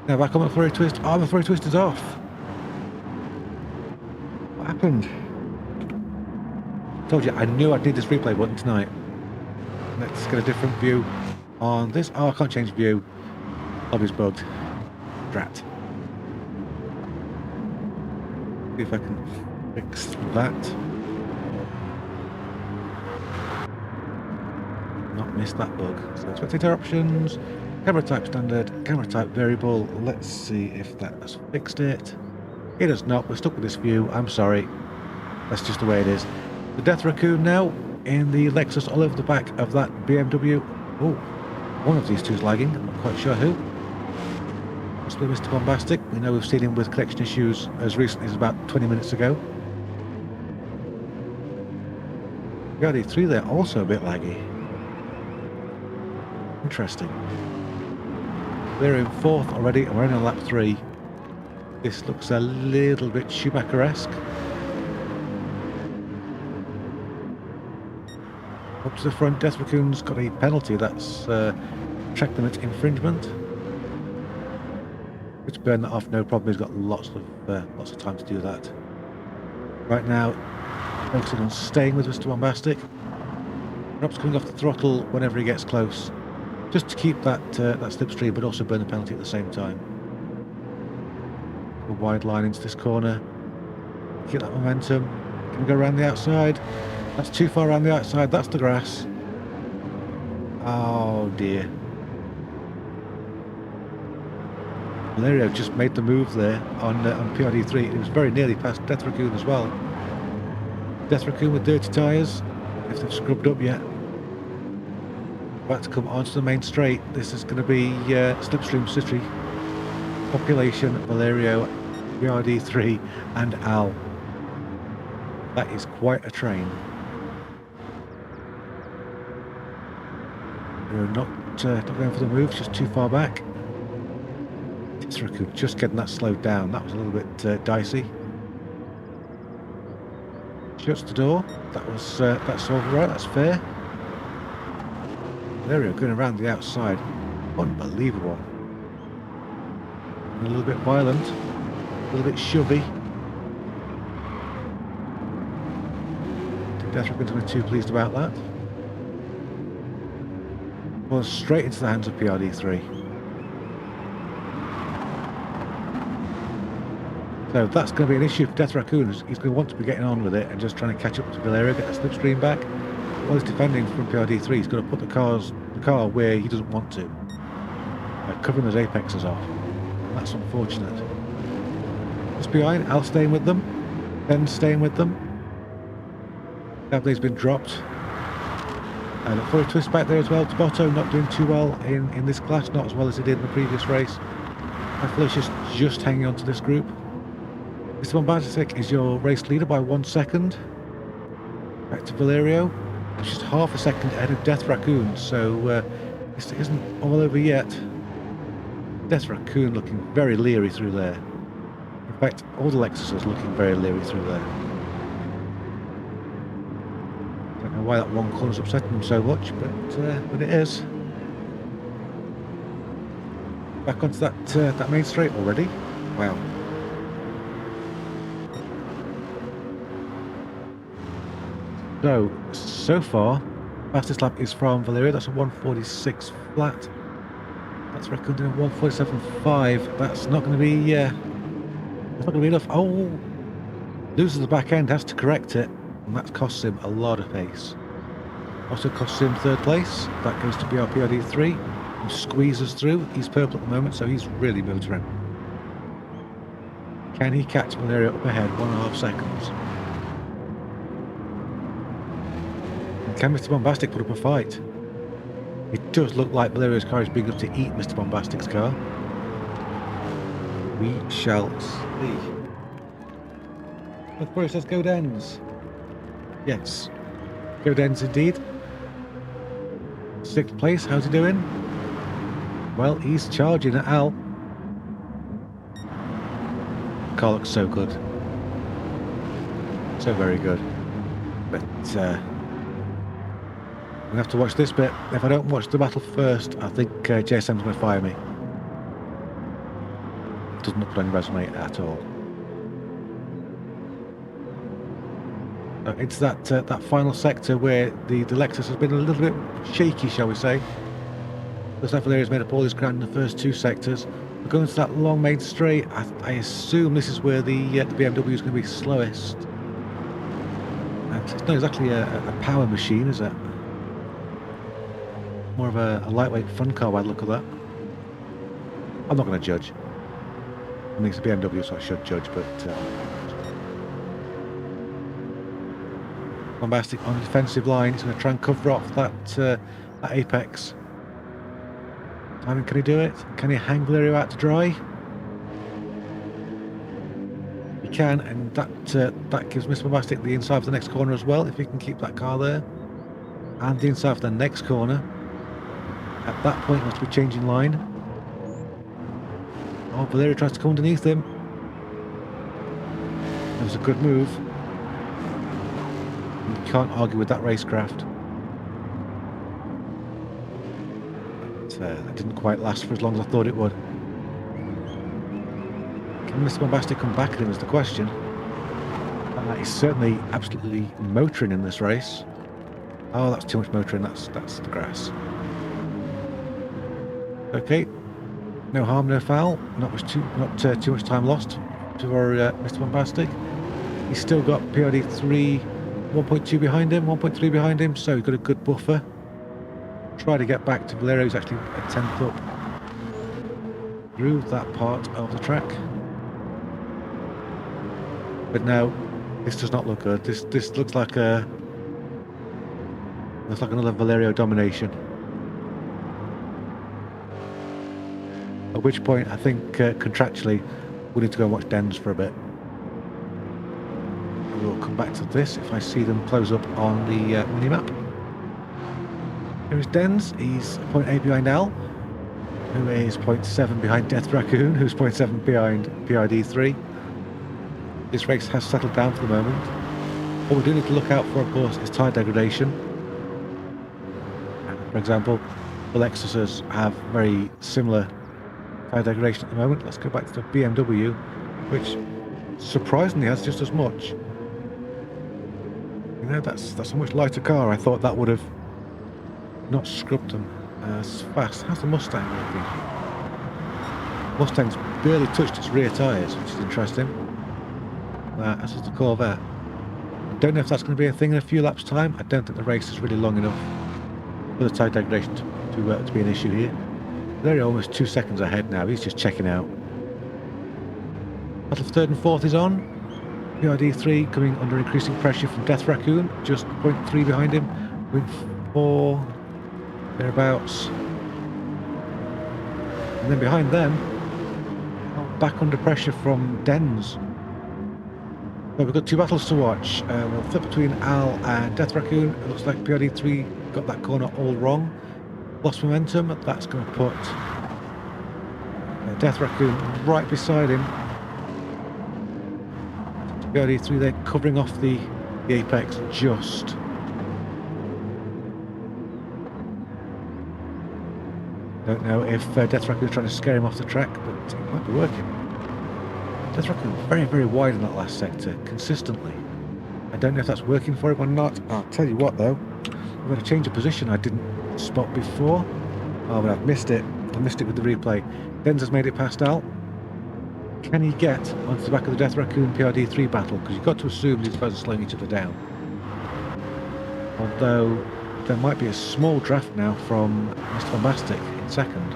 Now back on McFlurry Twist. Oh, McFlurry Twist is off. What happened? Told you, I knew I'd need this replay button tonight. Let's get a different view on this. Oh, I can't change view. Lobby's bugged. Drat. See if I can fix that. Not miss that bug. So spectator options, camera type standard, camera type variable. Let's see if that has fixed it. It has not. We're stuck with this view. I'm sorry. That's just the way it is. The Death Raccoon now in the Lexus all over the back of that BMW. Oh, one of these two is lagging. I'm not quite sure who. Possibly Mr. Bombastic. We know we've seen him with connection issues as recently as about 20 minutes ago. BRD3 there, also a bit laggy. Interesting. We're in 4th already, and we're only on lap 3. This looks a little bit Schumacher-esque. Up to the front, Death Raccoon's got a penalty. That's track limit infringement. Let's burn that off, no problem. He's got lots of time to do that. Right now, focusing on staying with Mr. Bombastic. Perhaps coming off the throttle whenever he gets close, just to keep that slipstream, but also burn the penalty at the same time. A wide line into this corner. Get that momentum. Can we go around the outside? That's too far around the outside. That's the grass. Oh dear. Valerio just made the move there on PRD3. It was very nearly past Death Raccoon as well. Death Raccoon with dirty tyres, if they've scrubbed up yet. About to come onto the main straight. This is going to be Slipstream City, Population, Valerio, PRD3 and Al. That is quite a train. We're not going for the move, just too far back. Death Raccoon just getting that slowed down. That was a little bit dicey. Shuts the door. That's all right. That's fair. There we go, going around the outside. Unbelievable. And a little bit violent, a little bit shovey. I think Death Raccoon's not too pleased about that. Well, straight into the hands of PRD3. So that's going to be an issue for Death Raccoon. He's going to want to be getting on with it and just trying to catch up to Valerio, get the slipstream back. While he's defending from PRD3, he's got to put the car where he doesn't want to, covering those apexes off. That's unfortunate. Just behind, Al staying with them, Ben staying with them. Gablay's been dropped. And for a twist back there as well. Tabotto not doing too well in this class, not as well as he did in the previous race. Felicia's just hanging on to this group. Mr. Bombastic is your race leader by 1 second. Back to Valerio. Just half a second ahead of Death Raccoon, so this isn't all over yet. Death Raccoon looking very leery through there. In fact, all the Lexuses looking very leery through there. Don't know why that one corner's upsetting them so much, but it is. Back onto that main straight already. Wow. So far, fastest lap is from Valerio. That's a 1:46 flat. That's Raccoon doing 1:47.5. That's not going to be. That's not going to be enough. Oh, loses the back end. Has to correct it, and that costs him a lot of pace. Also costs him 3rd place. That goes to BRPRD3, who squeezes through. He's purple at the moment, so he's really motoring. Can he catch Valerio up ahead? 1.5 seconds. Can Mr. Bombastic put up a fight? It does look like Valerio's car is big enough to eat Mr. Bombastic's car. We shall see. Of course, says go Dens. Yes, go Dens indeed. 6th place, how's he doing? Well, he's charging at Al. Car looks so good. So very good. But, I'm going to have to watch this bit. If I don't watch the battle first, I think JSM's going to fire me. It doesn't look on any resume at all. It's that final sector where the Lexus has been a little bit shaky, shall we say. Looks like Valeria's made up all his ground in the first 2 sectors. We're going to that long main straight. I assume this is where the BMW is going to be slowest. And it's not exactly a power machine, is it? More of a lightweight fun car by the look of that. I'm not going to judge. I think it's a BMW, so I should judge, but... Bombastic on the defensive line. He's going to try and cover off that apex. Timing, can he do it? Can he hang Valerio out to dry? He can, and that gives Mr. Bombastic the inside for the next corner as well, if he can keep that car there. And the inside for the next corner. At that point, he must be changing line. Oh, Valerio tries to come underneath him. That was a good move. You can't argue with that racecraft. But that didn't quite last for as long as I thought it would. Can Mr. Bombastic come back at him is the question. He's certainly absolutely motoring in this race. Oh, that's too much motoring. That's the grass. Okay, no harm, no foul. Not too much time lost to our Mr. Bombastic. He's still got PRD3 1.2 behind him, 1.3 behind him, so he's got a good buffer. Try to get back to Valerio, who's actually a 10th up through that part of the track. But no, this does not look good. This looks like another Valerio domination. At which point, I think contractually, we need to go and watch Dens for a bit. We'll come back to this if I see them close up on the mini-map. Here is Dens. He's 0.8 behind Al, who is 0.7 behind Death Raccoon, who's 0.7 behind PRD3. This race has settled down for the moment. What we do need to look out for, of course, is tyre degradation. For example, the Lexuses have very similar tyre degradation at the moment. Let's go back to the BMW, which surprisingly has just as much. You know, that's a much lighter car. I thought that would have not scrubbed them as fast. How's the Mustang working? Mustang's barely touched its rear tyres, which is interesting. As is the Corvette. I don't know if that's going to be a thing in a few laps' time. I don't think the race is really long enough for the tyre degradation to be an issue here. They're almost 2 seconds ahead now. He's just checking out. Battle for third and fourth is on. PRD3 coming under increasing pressure from Death Raccoon, just 0.3 behind him, 0.4 thereabouts. And then behind them, back under pressure from Dens. So we've got two battles to watch. We'll flip between Al and Death Raccoon. It looks like PRD3 got that corner all wrong. Lost momentum. That's going to put Death Raccoon right beside him. PRD3 there covering off the apex just. Don't know if Death Raccoon is trying to scare him off the track, but it might be working. Death Raccoon very, very wide in that last sector, consistently. I don't know if that's working for him or not. I'll tell you what though, I'm going to change a position I didn't spot before. Oh, but I've missed it. I missed it with the replay. Dens has made it past Al. Can he get onto the back of the Death Raccoon PRD3 battle? Because you've got to assume these guys are slowing each other down. Although there might be a small draft now from Mr. Bombastic in second.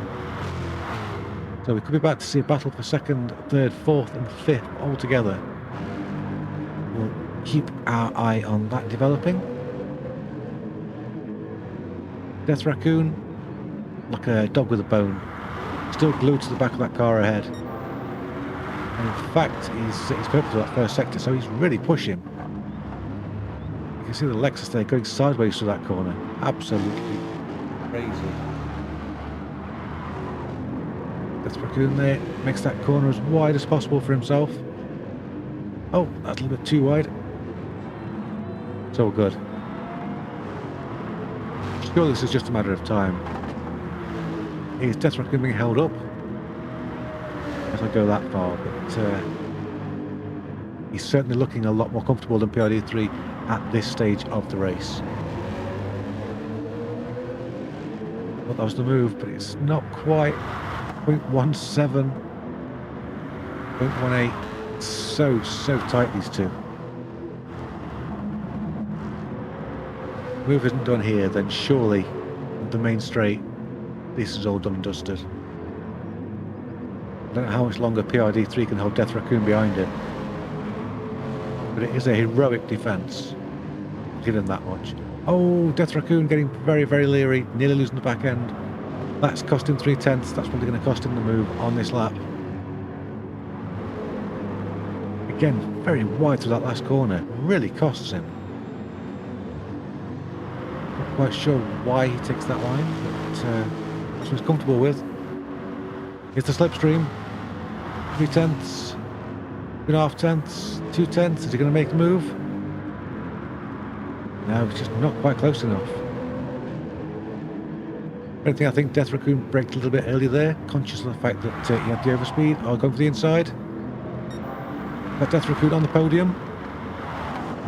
So we could be about to see a battle for second, third, fourth and fifth all together. We'll keep our eye on that developing. Death Raccoon, like a dog with a bone, still glued to the back of that car ahead. And in fact, he's purple to that first sector, so he's really pushing. You can see the Lexus there going sideways through that corner. Absolutely crazy. Death Raccoon there makes that corner as wide as possible for himself. Oh, that's a little bit too wide. It's all good. Surely this is just a matter of time. Is Death Raccoon being held up? If I go that far, but he's certainly looking a lot more comfortable than PRD3 at this stage of the race. Well, that was the move, but it's not quite. 0.17, 0.18, so tight these two. Move isn't done here, then surely the main straight, this is all done and dusted. I don't know how much longer PRD3 can hold Death Raccoon behind it, but it is a heroic defence. I'll give him that much. Oh, Death Raccoon getting very, very leery, nearly losing the back end. That's cost him 3/10. That's probably going to cost him the move on this lap. Again, very wide to that last corner. Really costs him. Not quite sure why he takes that line, but that's what he's comfortable with. Here's the slipstream. 3/10, 2.5 tenths, 2/10. Is he going to make the move? No, it's just not quite close enough. I think Death Raccoon braked a little bit earlier there, conscious of the fact that he had the overspeed. I'll go for the inside. That Death Raccoon on the podium.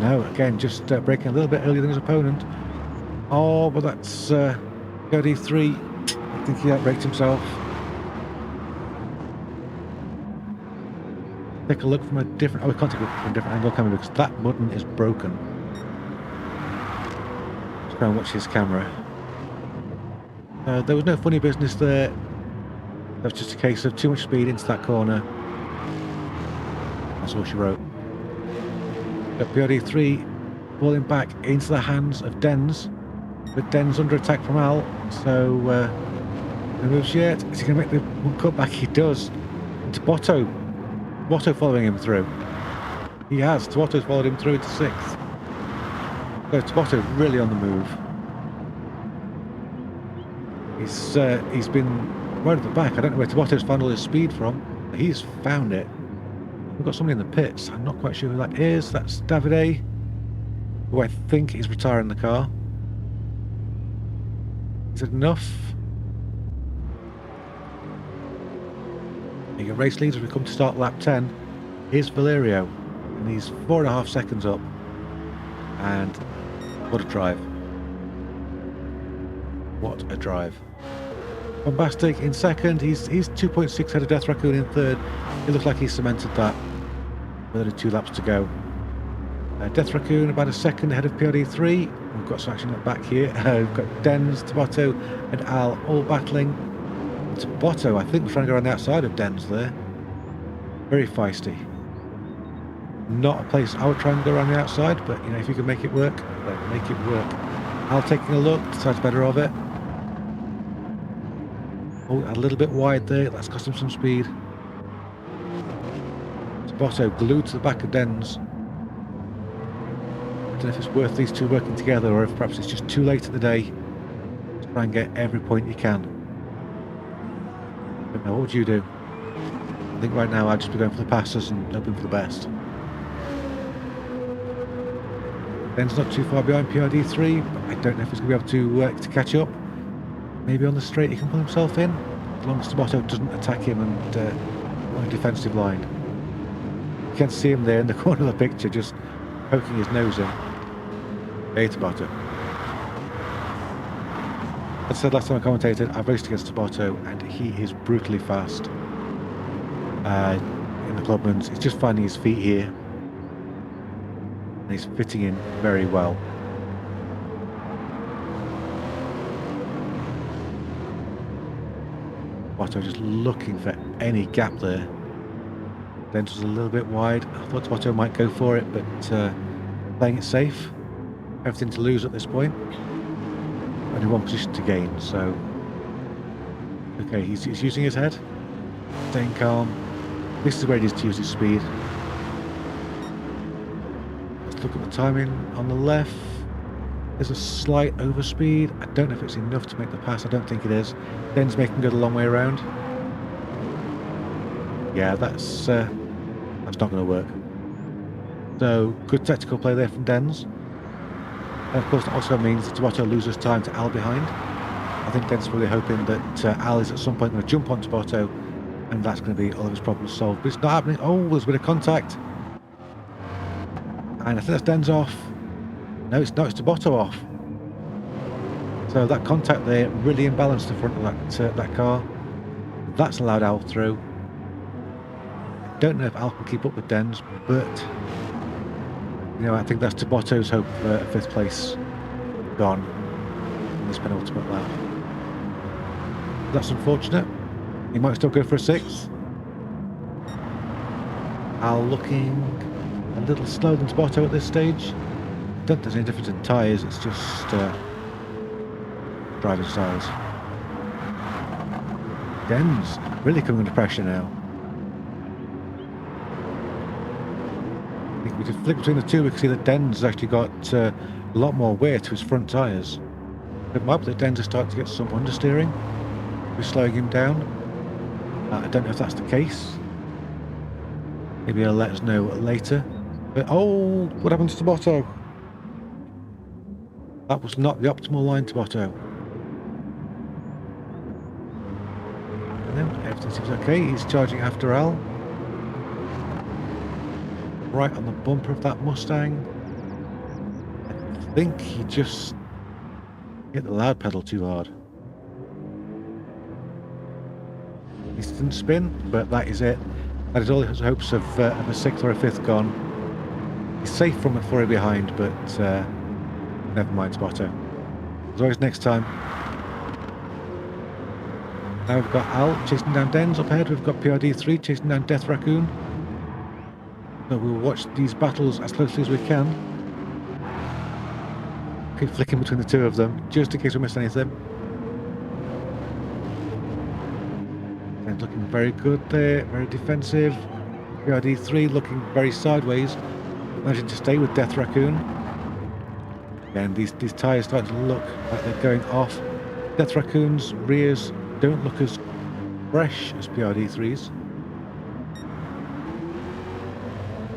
No, again, just braking a little bit earlier than his opponent. Oh, but that's PRD3. I think he outbraked himself. Take a look from a different... Oh, we can't take a look from a different angle, can we? Because that button is broken. Let's go and watch his camera. There was no funny business there. That was just a case of too much speed into that corner. That's all she wrote. Got PRD3 falling back into the hands of Dens. But Dens under attack from Al. So, no moves yet. Is he going to make the one cut back? He does. Into Botto. Botto following him through. He has. Botto's followed him through into 6th. So Botto really on the move. He's been right at the back. I don't know where Tabato's found all his speed from, but he's found it. We've got somebody in the pits. I'm not quite sure who that is. That's Davide, who I think is retiring the car. Is it enough? You can race leaders. We come to start lap 10. Here's Valerio, and he's 4.5 seconds up. And what a drive! What a drive! Bombastic in second. He's 2.6 ahead of Death Raccoon in third. It looks like he's cemented that with only 2 laps to go. Death Raccoon about a second ahead of PRD3. We've got some action at the back here. We've got Dens, Tabato, and Al all battling. Tabato, I think, was trying to go around the outside of Dens there. Very feisty. Not a place I would try and go around the outside, but you know, if you can make it work, then make it work. Al taking a look, decides better of it. Oh, a little bit wide there. That's cost him some speed. Tabato glued to the back of Dens. I don't know if it's worth these two working together, or if perhaps it's just too late in the day to try and get every point you can. But now, what would you do? I think right now I'd just be going for the passes and hoping for the best. Ben's not too far behind PRD3, but I don't know if he's going to be able to catch up. Maybe on the straight he can pull himself in, as long as Tabato doesn't attack him and on a defensive line. You can see him there in the corner of the picture, just poking his nose in. Hey, Tabato. As I said last time I commentated, I've raced against Tabato, and he is brutally fast. In the Clubmans, he's just finding his feet here. And he's fitting in very well. Tabato just looking for any gap there. Dens was a little bit wide. I thought Tabato might go for it, but playing it safe. Everything to lose at this point. Only one position to gain, so... Okay, he's using his head. Staying calm. This is where he needs to use his speed. Let's look at the timing on the left. There's a slight overspeed. I don't know if it's enough to make the pass. I don't think it is. Den's making good a long way around. Yeah, that's not going to work. So, good tactical play there from Dens. And of course, that also means that Tabato loses time to Al behind. I think Den's really hoping that Al is at some point going to jump on Tabato, and that's going to be all of his problems solved. But it's not happening. Oh, there's a bit of contact. And I think that's Dens off. No, it's not. It's Tabato off. So that contact there really imbalanced the front of that car. That's allowed Al through. I don't know if Al can keep up with Dens, but you know, I think that's Tabato's hope for 5th place gone in this penultimate lap. That's unfortunate. He might still go for a 6th. Al looking a little slower than Tabato at this stage. I don't think there's any difference in tyres, it's just driving styles. Dens really coming under pressure now. we just flick between the two, we can see that Den's actually got a lot more wear to his front tyres. It might be that Den's starting to get some understeering. We're slowing him down. I don't know if that's the case. Maybe he'll let us know later. But, oh, what happened to Tabotto? That was not the optimal line, Tabotto. No, everything seems okay. He's charging after Al. Right on the bumper of that Mustang. I think he just hit the loud pedal too hard. He didn't spin, but that is it. That is all his hopes of a sixth or a fifth gone. He's safe from a flurry behind, but never mind, Spotto. There's always next time. Now we've got Al chasing down Dens up ahead. We've got PRD3 chasing down Death Raccoon. So we'll watch these battles as closely as we can. Keep flicking between the two of them, just in case we miss anything. And looking very good there, very defensive. PRD3 looking very sideways, managing to stay with Death Raccoon. Again, these tyres starting to look like they're going off. Death Raccoon's rears don't look as fresh as PRD3's.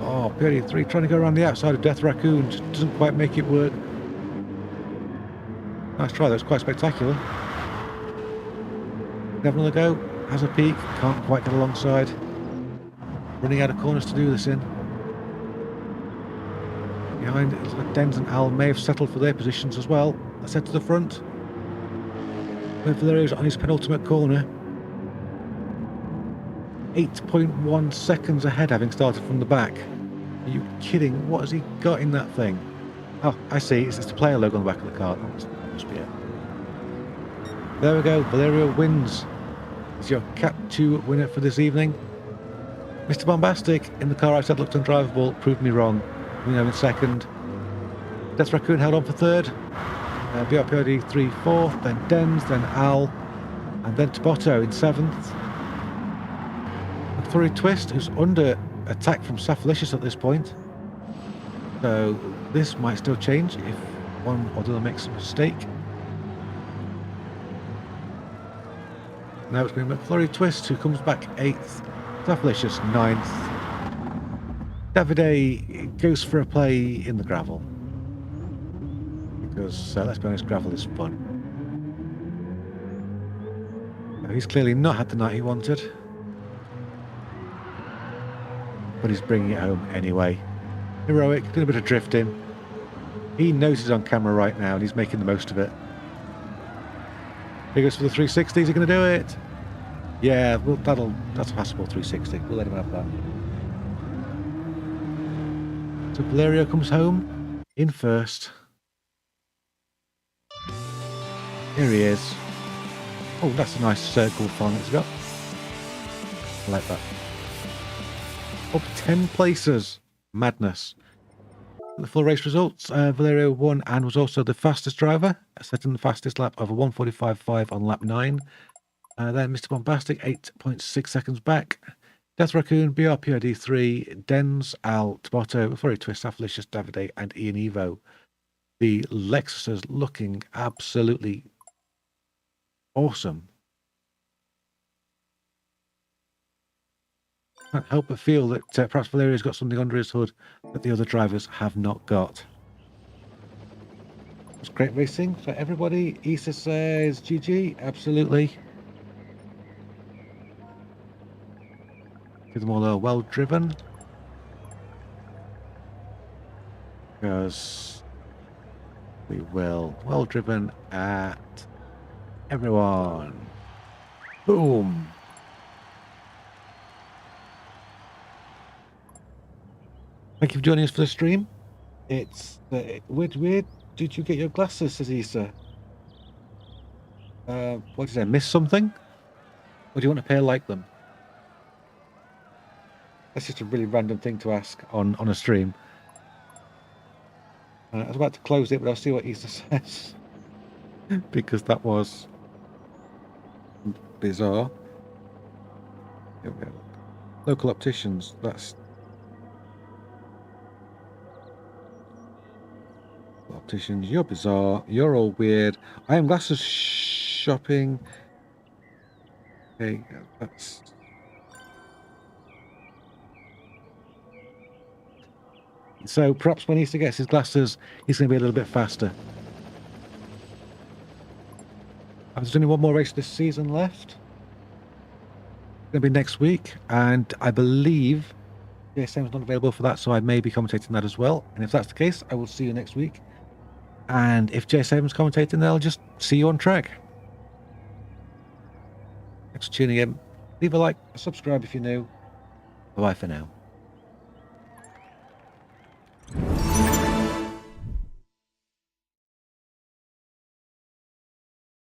Oh, PRD3 trying to go around the outside of Death Raccoon, just doesn't quite make it work. Nice try, that was quite spectacular. Have another go, has a peak, can't quite get alongside. Running out of corners to do this in. Behind it, like Dens and Al may have settled for their positions as well. Let's head to the front. Where Valerio's on his penultimate corner. 8.1 seconds ahead, having started from the back. Are you kidding? What has he got in that thing? Oh, I see. It's the player logo on the back of the car. That must be it. There we go. Valerio wins. He's your Cat 2 winner for this evening. Mr. Bombastic, in the car I said looked undrivable, proved me wrong. We know in second. Death Raccoon held on for third. BRPOD 3 fourth, then Dens, then Al, and then Tabotto in seventh. Flurry Twist, who's under attack from Safalicious at this point. So this might still change if one or the other makes a mistake. Now it's going to be McFlurry Twist, who comes back 8th. Safalicious 9th. Davide goes for a play in the gravel. Because, let's be honest, gravel is fun. He's clearly not had the night he wanted. But he's bringing it home anyway. Heroic, doing a bit of drifting. He knows he's on camera right now and he's making the most of it. He goes for the 360, is he going to do it? Yeah, well, that's a passable 360. We'll let him have that. So Valerio comes home in first. Here he is. Oh, that's a nice circle font it's got. I like that. Up 10 places. Madness. The full race results. Valerio won and was also the fastest driver, setting the fastest lap of a 1:45.5 on lap 9. Then Mr. Bombastic, 8.6 seconds back. Death Raccoon, BRPOD3, Dens, Al, Tabotto, Flurry Twist, Safalicious, Davide, and Ian Evo. The Lexuses looking absolutely awesome. Can't help but feel that perhaps Valerio's got something under his hood that the other drivers have not got. It's great racing for everybody. Issa says GG, absolutely. Give them all a well driven. Because we will. Well driven at everyone. Boom. Thank you for joining us for the stream. It's weird. Did you get your glasses, says Issa? What did I miss something? Or do you want a pair like them? That's just a really random thing to ask on a stream. I was about to close it, but I'll see what Issa says. Because that was bizarre. Here we go. Local opticians, that's... competitions. You're bizarre. You're all weird. I am glasses shopping. Okay, that's... So perhaps when Easter gets his glasses, he's going to be a little bit faster. There's only one more race this season left. It's going to be next week, and I believe JSM's not available for that, so I may be commentating that as well. And if that's the case, I will see you next week. And if JSM's commentating, then I'll just see you on track. Thanks for tuning in. Leave a like, subscribe if you're new. Bye-bye for now.